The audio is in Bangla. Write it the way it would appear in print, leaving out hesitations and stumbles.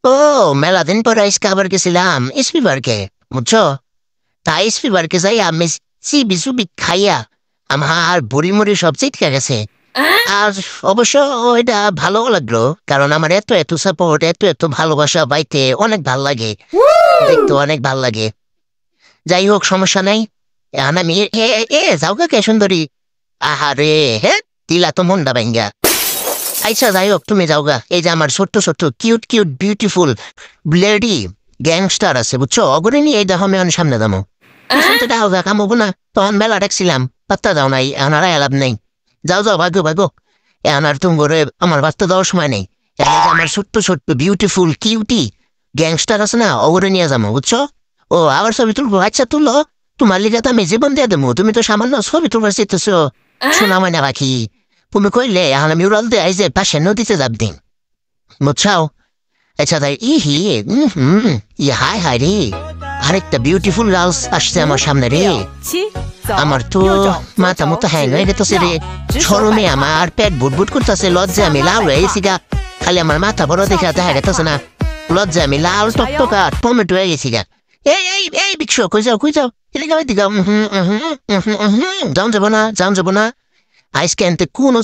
ও, মেলা দিন পর আজকে আবার গেছিলাম এসপি পার্কে, বুঝছো? তাই এসপি পার্কে যাই আমি চিবি চুবি খাইয়া আমার বুড়ি মুড়ি সব চিটকে গেছে। আর অবশ্য এটা ভালো লাগলো, কারণ আমার এত এত সাপোর্ট, এত এত ভালোবাসা পাইতে অনেক ভাল লাগে, দেখতে অনেক ভাল লাগে। যাই হোক, সমস্যা নাই। এখন আমি যাও কে সুন্দরী। আহারে, হ্যাঁ, দিলা তো মনটা ভাঙ্গা। আচ্ছা যাই হোক, তুমি যাওগা। এই যে আমার ছোট্ট ছোট্ট কিউট কিউট বিউটিফুল ব্লেডি গ্যাংস্টার আছে, বুঝছো? অগরে নিয়ে এই দেখো আমি অনেক সামনে দামো। শুনতে দাও গা, কামবো না। তখন মেলা ডাকছিলাম, পাত্তা দাও নাই, এখন আর এলাভ নেই। যাও যাও, ভাগ্য ভাগ্য। এখন আর তুমি করে আমার বার্তা দেওয়ার সময় নেই। এখন এই যে আমার ছোট্ট ছোট্ট বিউটিফুল কিউটি গ্যাংস্টার আছে না, অগরে নিয়ে যাবো, বুঝছো? ও, আবার ছবি তুলবো? আচ্ছা তুলো। তোমার লিগে তো আমি জীবন দিয়ে দেবো, তুমি তো সামান্য ছবি তুলবার চেতেছো। শোনা মানে রাখি, তুমি কইলে এখন আমি উড়াল দিয়ে এই যে পাশে নদীতে যাব দিন, বুঝছাও? আচ্ছা তাই ইহি, হাই হাই রে, আরেকটা বিউটিফুল গার্লস আসছে আমার সামনে রে। 七走 আমার তো 右转 মাথা মতো হ্যাং হয়ে গেছে রে। 直手 শরমে 摆 আমার পেট বুটবুট করতেছে, লজ্জা আমি লাল হয়ে গেছি গা। খালি আমার মাথা বড় দেখে দেখা গেতেছে না, লজ্জা আমি লাল টকটকা টমেটো হয়ে গেছি গা। এই এই এই বিক্ষ, কই যাও কই যাও? এদিকে ওইদিকে যাও যাবো না, যাও যাবো না। আজকে আনতে কোনো